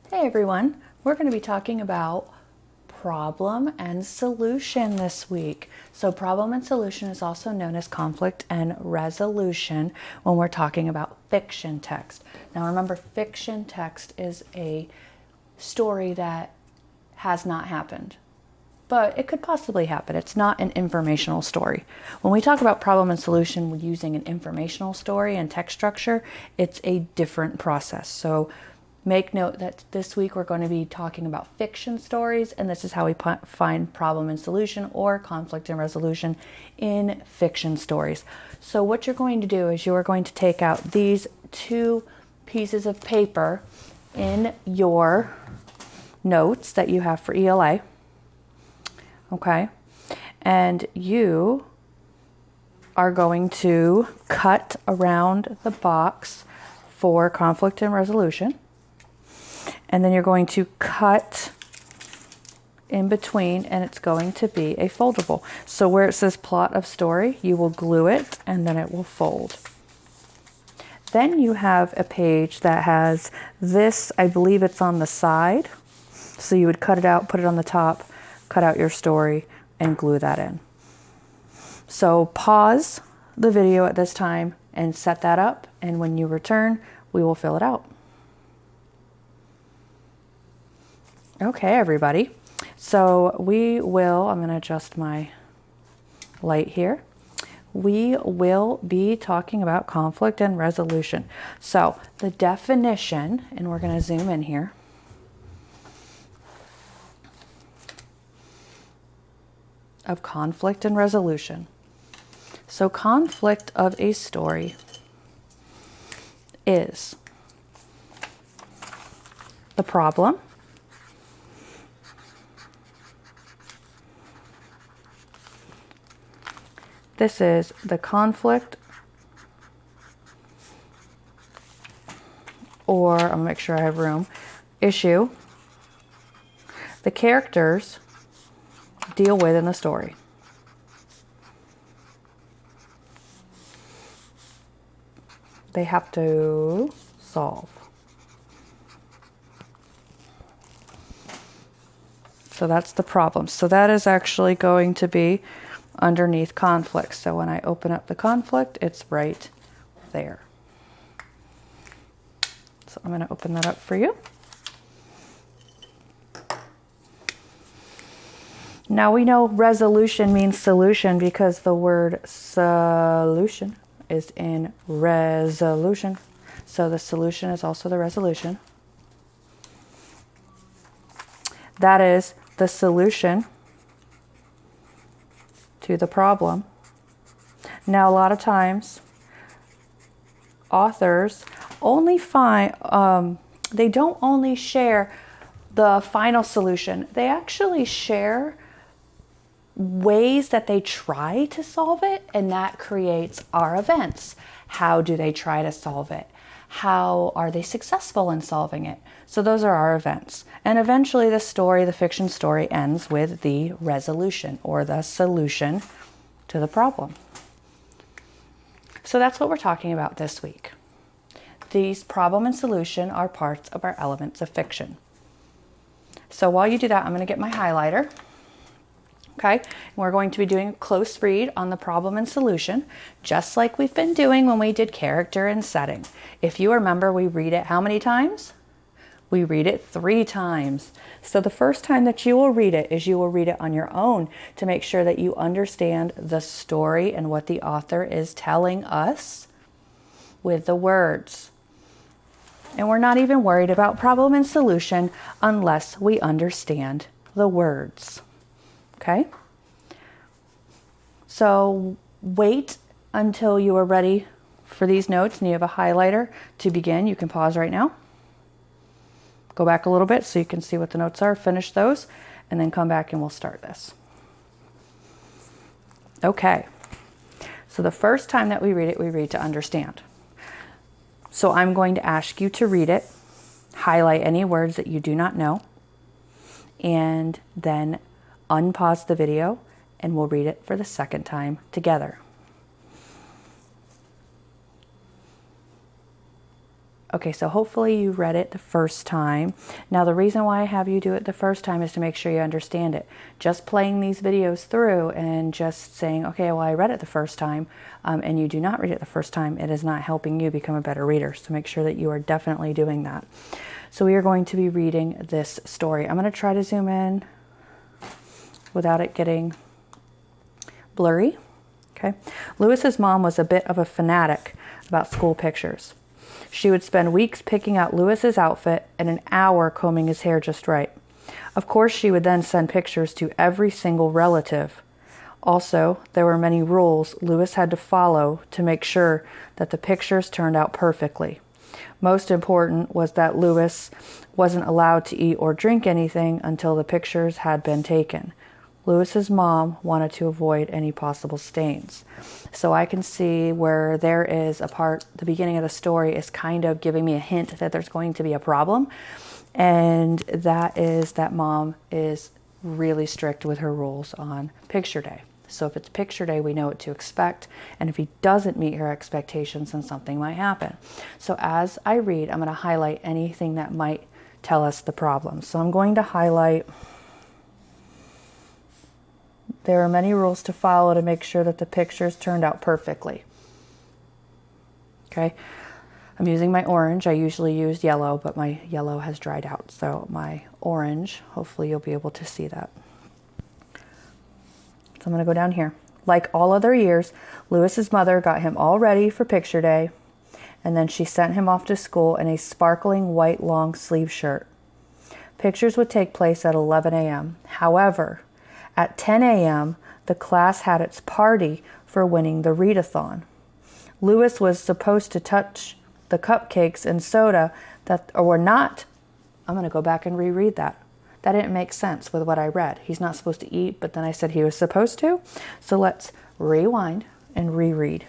Hey everyone, we're going to be talking about problem and solution this week. So problem and solution is also known as conflict and resolution when we're talking about fiction text. Now remember, fiction text is a story that has not happened, but it could possibly happen. It's not an informational story. When we talk about problem and solution using an informational story and text structure, it's a different process. So make note that this week we're going to be talking about fiction stories, and this is how we find problem and solution or conflict and resolution in fiction stories. So what you're going to do is you are going to take out these two pieces of paper in your notes that you have for ELA. Okay, and you are going to cut around the box for conflict and resolution, and then you're going to cut in between, and it's going to be a foldable. So where it says plot of story, you will glue it and then it will fold. Then you have a page that has this, I believe it's on the side, so you would cut it out, put it on the top, cut out your story, and glue that in. So pause the video at this time and set that up, and when you return, we will fill it out. Okay, everybody. So I'm going to adjust my light here. We will be talking about conflict and resolution. So the definition, and we're going to zoom in here. Of conflict and resolution. So conflict of a story is the problem, this is the conflict, or I'm going to make sure I have room, issue the characters deal with in the story. They have to solve. So that's the problem. So that is actually going to be underneath conflict. So when I open up the conflict, it's right there. So I'm going to open that up for you. Now we know resolution means solution because the word solution is in resolution. So the solution is also the resolution. That is the solution to the problem. Now a lot of times authors only they don't only share the final solution. They actually share ways that they try to solve it, and that creates our events. How do they try to solve it? How are they successful in solving it? So those are our events. And eventually the story, the fiction story, ends with the resolution or the solution to the problem. So that's what we're talking about this week. These problem and solution are parts of our elements of fiction. So while you do that, I'm going to get my highlighter. Okay, and we're going to be doing a close read on the problem and solution, just like we've been doing when we did character and setting. If you remember, we read it how many times? We read it 3 times. So the first time that you will read it is you will read it on your own to make sure that you understand the story and what the author is telling us with the words. And we're not even worried about problem and solution unless we understand the words. Okay, so wait until you are ready for these notes and you have a highlighter to begin. You can pause right now. Go back a little bit so you can see what the notes are. Finish those and then come back and we'll start this. Okay, so the first time that we read to understand. So I'm going to ask you to read it, highlight any words that you do not know, and then unpause the video and we'll read it for the second time together. Okay, so hopefully you read it the first time. Now the reason why I have you do it the first time is to make sure you understand it. Just playing these videos through and just saying, okay, well I read it the first time, and you do not read it the first time, it is not helping you become a better reader. So make sure that you are definitely doing that. So we are going to be reading this story. I'm going to try to zoom in without it getting blurry. Okay. Lewis's mom was a bit of a fanatic about school pictures. She would spend weeks picking out Lewis's outfit and an hour combing his hair just right. Of course, she would then send pictures to every single relative. Also, there were many rules Lewis had to follow to make sure that the pictures turned out perfectly. Most important was that Lewis wasn't allowed to eat or drink anything until the pictures had been taken. Lewis's mom wanted to avoid any possible stains. So I can see where there is a part, the beginning of the story is kind of giving me a hint that there's going to be a problem. And that is that mom is really strict with her rules on picture day. So if it's picture day, we know what to expect. And if he doesn't meet her expectations, then something might happen. So as I read, I'm going to highlight anything that might tell us the problem. So I'm going to highlight, there are many rules to follow to make sure that the pictures turned out perfectly. Okay, I'm using my orange. I usually use yellow, but my yellow has dried out. So my orange, hopefully you'll be able to see that. So I'm going to go down here. Like all other years, Lewis's mother got him all ready for picture day, and then she sent him off to school in a sparkling white long sleeve shirt. Pictures would take place at 11 a.m. However, at 10 a.m., the class had its party for winning the readathon. Lewis was supposed to touch the cupcakes and soda that were not. I'm going to go back and reread that. That didn't make sense with what I read. He's not supposed to eat, but then I said he was supposed to. So let's rewind and reread.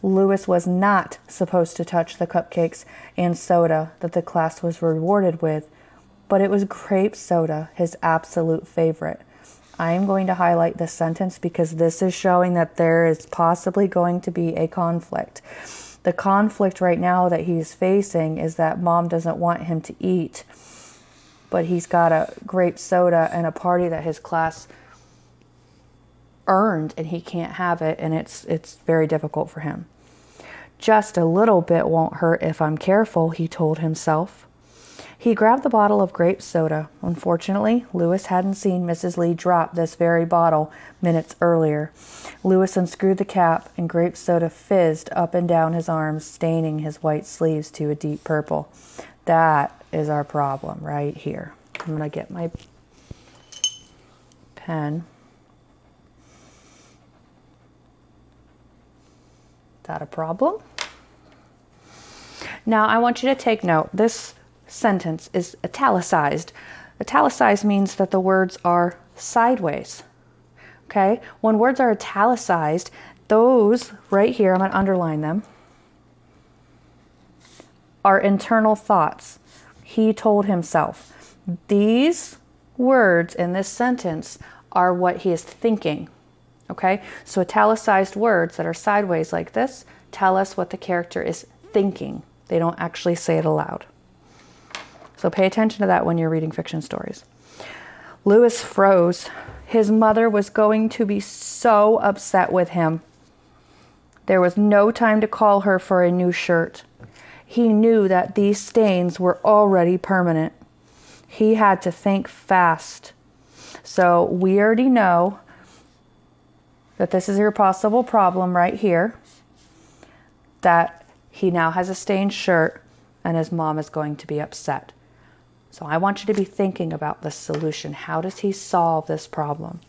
Lewis was not supposed to touch the cupcakes and soda that the class was rewarded with, but it was grape soda, his absolute favorite. I am going to highlight this sentence because this is showing that there is possibly going to be a conflict. The conflict right now that he's facing is that mom doesn't want him to eat, but he's got a grape soda and a party that his class earned and he can't have it, and it's very difficult for him. Just a little bit won't hurt if I'm careful, he told himself. He grabbed the bottle of grape soda. Unfortunately, Lewis hadn't seen Mrs. Lee drop this very bottle minutes earlier. Lewis unscrewed the cap, and grape soda fizzed up and down his arms, staining his white sleeves to a deep purple. That is our problem right here. I'm going to get my pen. Is that a problem? Now, I want you to take note. This sentence is italicized. Italicized means that the words are sideways. Okay? When words are italicized, those right here, I'm going to underline them, are internal thoughts. He told himself. These words in this sentence are what he is thinking. Okay? So italicized words that are sideways like this tell us what the character is thinking. They don't actually say it aloud. So pay attention to that when you're reading fiction stories. Lewis froze. His mother was going to be so upset with him. There was no time to call her for a new shirt. He knew that these stains were already permanent. He had to think fast. So we already know that this is your possible problem right here, that he now has a stained shirt and his mom is going to be upset. So I want you to be thinking about the solution. How does he solve this problem?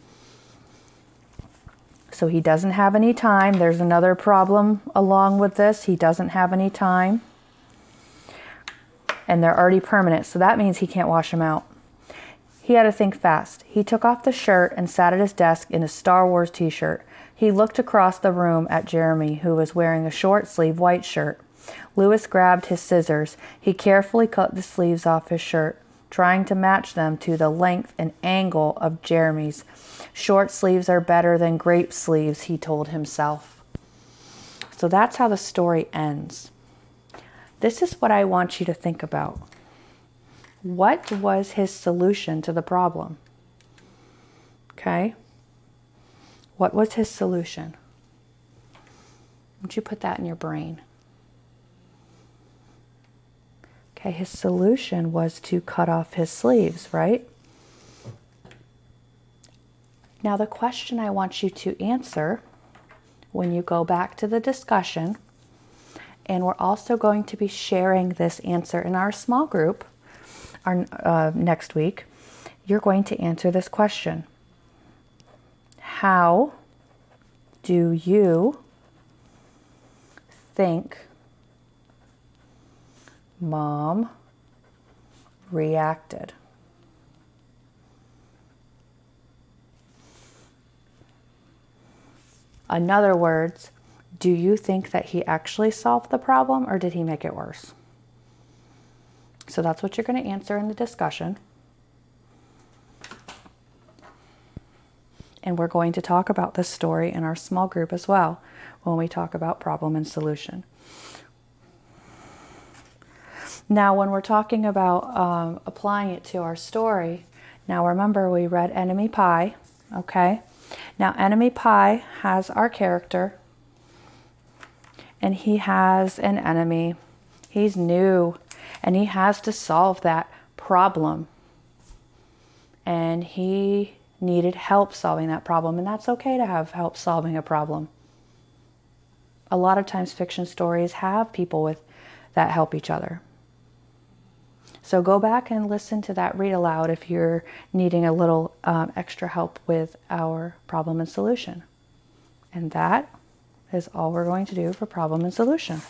So he doesn't have any time. There's another problem along with this. He doesn't have any time. And they're already permanent. So that means he can't wash them out. He had to think fast. He took off the shirt and sat at his desk in a Star Wars t-shirt. He looked across the room at Jeremy, who was wearing a short-sleeved white shirt. Lewis grabbed his scissors. He carefully cut the sleeves off his shirt, trying to match them to the length and angle of Jeremy's. Short sleeves are better than grape sleeves, he told himself. So that's how the story ends. This is what I want you to think about. What was his solution to the problem? Okay? What was his solution? Won't you put that in your brain? Okay, his solution was to cut off his sleeves, right? Now the question I want you to answer when you go back to the discussion, and we're also going to be sharing this answer in our small group next week, you're going to answer this question. How do you think Mom reacted? In other words, do you think that he actually solved the problem or did he make it worse? So that's what you're going to answer in the discussion. And we're going to talk about this story in our small group as well when we talk about problem and solution. Now, when we're talking about applying it to our story, now remember we read Enemy Pie, okay? Now, Enemy Pie has our character, and he has an enemy. He's new, and he has to solve that problem. And he needed help solving that problem, and that's okay to have help solving a problem. A lot of times fiction stories have people that help each other. So go back and listen to that read aloud if you're needing a little extra help with our problem and solution. And that is all we're going to do for problem and solution.